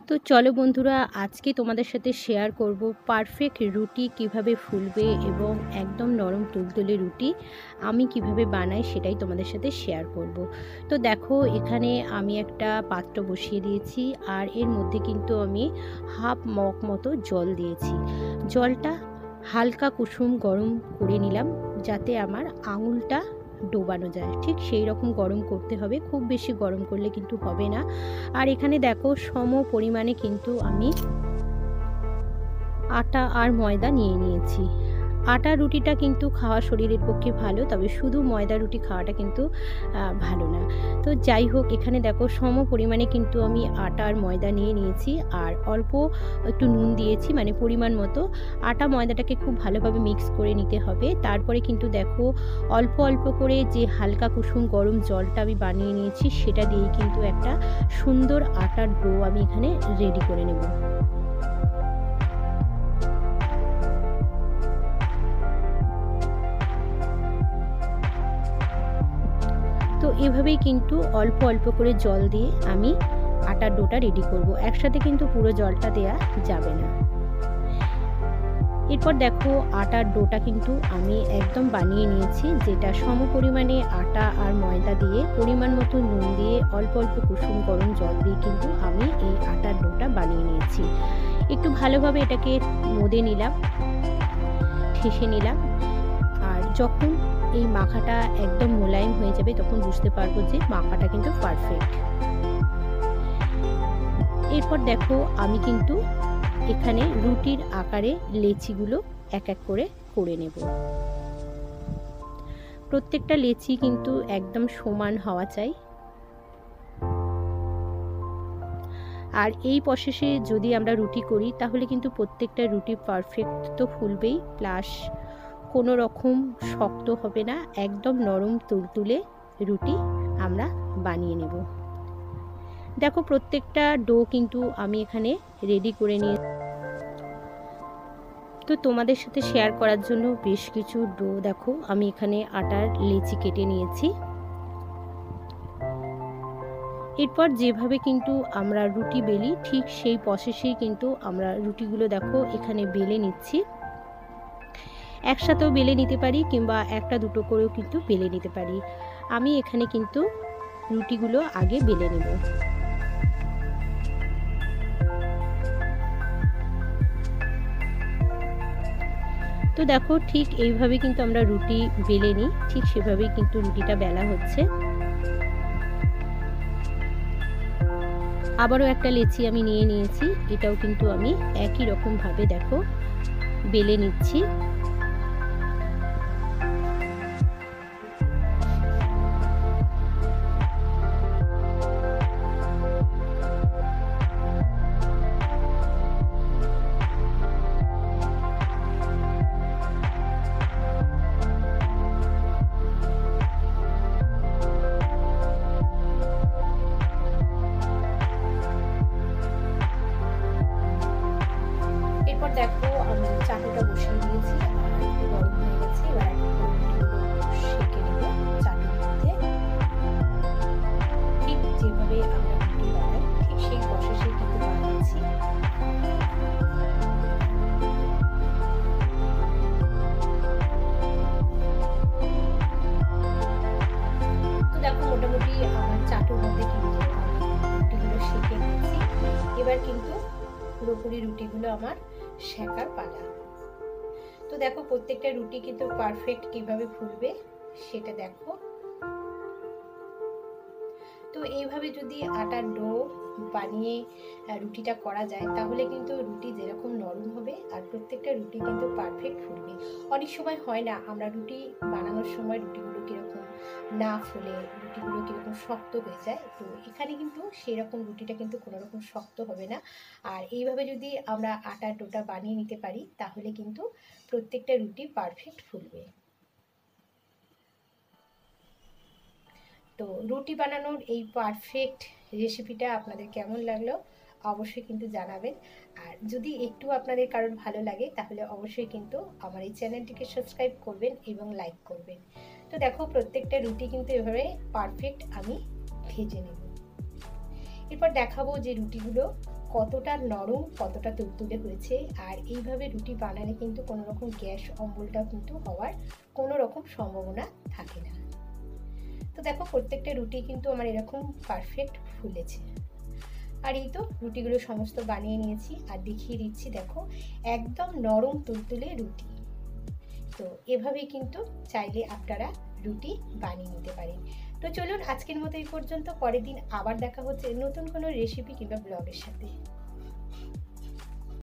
তো চলো বন্ধুরা, আজকে তোমাদের সাথে শেয়ার করব পারফেক্ট রুটি কিভাবে ফুলবে এবং একদম নরম তুলতুলে রুটি আমি কিভাবে বানাই সেটাই তোমাদের সাথে শেয়ার করব। তো দেখো, এখানে আমি একটা পাত্র বসিয়ে দিয়েছি আর এর মধ্যে কিন্তু আমি হাফ মগ মতো জল দিয়েছি। জলটা হালকা কুসুম গরম করে নিলাম যাতে আমার আঙুলটা ডোবানো যায়, ঠিক সেই রকম গরম করতে হবে, খুব বেশি গরম করলে কিন্তু হবে না। আর এখানে দেখো সম পরিমাণে কিন্তু আমি আটা আর ময়দা নিয়ে নিয়েছি। আটা রুটিটা কিন্তু খাওয়া শরীরের পক্ষে ভালো, তবে শুধু ময়দা রুটি খাওয়াটা কিন্তু ভালো না। তো যাই হোক, এখানে দেখো সম পরিমাণে কিন্তু আমি আটা আর ময়দা নিয়ে নিয়েছি আর অল্প একটু নুন দিয়েছি, মানে পরিমাণ মতো। আটা ময়দাটাকে খুব ভালোভাবে মিক্স করে নিতে হবে। তারপরে কিন্তু দেখো অল্প অল্প করে যে হালকা কুসুম গরম জলটা আমি বানিয়ে নিয়েছি সেটা দিয়েই কিন্তু একটা সুন্দর আটার ডো আমি এখানে রেডি করে নেব। তো এভাবেই কিন্তু অল্প অল্প করে জল দিয়ে আমি আটার ডোটা রেডি করব, একসাথে কিন্তু পুরো জলটা দেয়া যাবে না। এরপর দেখো আটার ডোটা কিন্তু আমি একদম বানিয়ে নিয়েছি, যেটা সম পরিমাণে আটা আর ময়দা দিয়ে পরিমাণ মতো নুন দিয়ে অল্প অল্প কুসুম গরম জল দিয়ে কিন্তু আমি এই আটার ডোটা বানিয়ে নিয়েছি। একটু ভালোভাবে এটাকে মদে নিলাম, ঠেসে নিলাম। আর যখন এই মাখাটা একদম মোলায়েম হয়ে যাবে তখন বুঝতে পারবো যে মাখাটা কিন্তু পারফেক্ট। এরপর দেখো আমি কিন্তু এখানে রুটির আকারে লেচিগুলো এক এক করে করে নেব। প্রত্যেকটা লেচি কিন্তু একদম সমান হওয়া চাই। আর এই প্রসেসে যদি আমরা রুটি করি তাহলে কিন্তু প্রত্যেকটা রুটি পারফেক্ট তো ফুলবেই, প্লাস কোনো রকম শক্ত হবে না, একদম নরম তুলতুলে রুটি আমরা বানিয়ে নেব। দেখো প্রত্যেকটা ডো কিন্তু আমি এখানে রেডি করে নিয়ে, তো তোমাদের সাথে শেয়ার করার জন্য বেশ কিছু ডো দেখো আমি এখানে আটার লেচি কেটে নিয়েছি। এরপর যেভাবে কিন্তু আমরা রুটি বেলি ঠিক সেই প্রসেসেই কিন্তু আমরা রুটিগুলো দেখো এখানে বেলে নিচ্ছি। একসাথেও বেলে নিতে পারি কিংবা একটা দুটো করেও কিন্তু বেলে নিতে পারি। আমি এখানে কিন্তু রুটিগুলো আগে বেলে নেব। তো দেখো ঠিক এইভাবে কিন্তু আমরা রুটি বেলে নিই, ঠিক সেভাবেই কিন্তু রুটিটা বেলা হচ্ছে। আবারও একটা লেচি আমি নিয়ে নিয়েছি, এটাও কিন্তু আমি একই রকম ভাবে দেখো বেলে নিচ্ছি। এরপর দেখো আমি চাটুটা বসিয়ে দিয়েছি, গরম হয়ে গেছে। এবার সেঁকে নেব চাটুর মধ্যে। ঠিক যেভাবে আমরা রুটি বানাই ঠিক সেই প্রসেসে কিন্তু বানাচ্ছি। তো দেখো মোটামুটি আমার চাটুর মধ্যে কিন্তু রুটিগুলো সেঁকে নিয়েছি। এবার কিন্তু পুরোপুরি রুটিগুলো আমার সেঁকার পালা। তো দেখো প্রত্যেকটা রুটি কিন্তু পারফেক্ট কিভাবে ফুলবে সেটা দেখো। তো এইভাবে যদি আটার ডো বানিয়ে রুটিটা করা যায় তাহলে কিন্তু রুটি যেরকম নরম হবে আর প্রত্যেকটা রুটি কিন্তু পারফেক্ট ফুলবে। অনেক সময় হয় না, আমরা রুটি বানানোর সময় রুটিগুলো কীরকম না ফুলে রুটিগুলো কীরকম শক্ত হয়ে যায়। তো এখানে কিন্তু সেই রকম রুটিটা কিন্তু কোনো রকম শক্ত হবে না। আর এইভাবে যদি আমরা আটার ডোটা বানিয়ে নিতে পারি তাহলে কিন্তু প্রত্যেকটা রুটি পারফেক্ট ফুলবে। তো রুটি বানানোর এই পারফেক্ট রেসিপিটা আপনাদের কেমন লাগলো অবশ্যই কিন্তু জানাবেন। আর যদি একটু আপনাদের কারোর ভালো লাগে তাহলে অবশ্যই কিন্তু আমার এই চ্যানেলটিকে সাবস্ক্রাইব করবেন এবং লাইক করবেন। তো দেখো প্রত্যেকটা রুটি কিন্তু এভাবে পারফেক্ট আমি ভেজে নেব। এরপর দেখাবো যে রুটিগুলো কতটা নরম, কতটা তুলতুলে হয়েছে। আর এইভাবে রুটি বানালে কিন্তু কোনো রকম গ্যাস অম্বলটা কিন্তু হওয়ার কোনো রকম সম্ভাবনা থাকে না। তো দেখো প্রত্যেকটা রুটি কিন্তু আমার এরকম পারফেক্ট ফুলেছে। আর এই তো রুটিগুলো সমস্ত বানিয়ে নিয়েছি আর দেখিয়ে দিচ্ছি, দেখো একদম নরম তুলতুলে রুটি। তো এভাবেই কিন্তু চাইলে আপনারা রুটি বানিয়ে নিতে পারেন। তো চলুন আজকের মতো এই পর্যন্ত, পরের দিন আবার দেখা হচ্ছে নতুন কোনো রেসিপি কিংবা ব্লগের সাথে।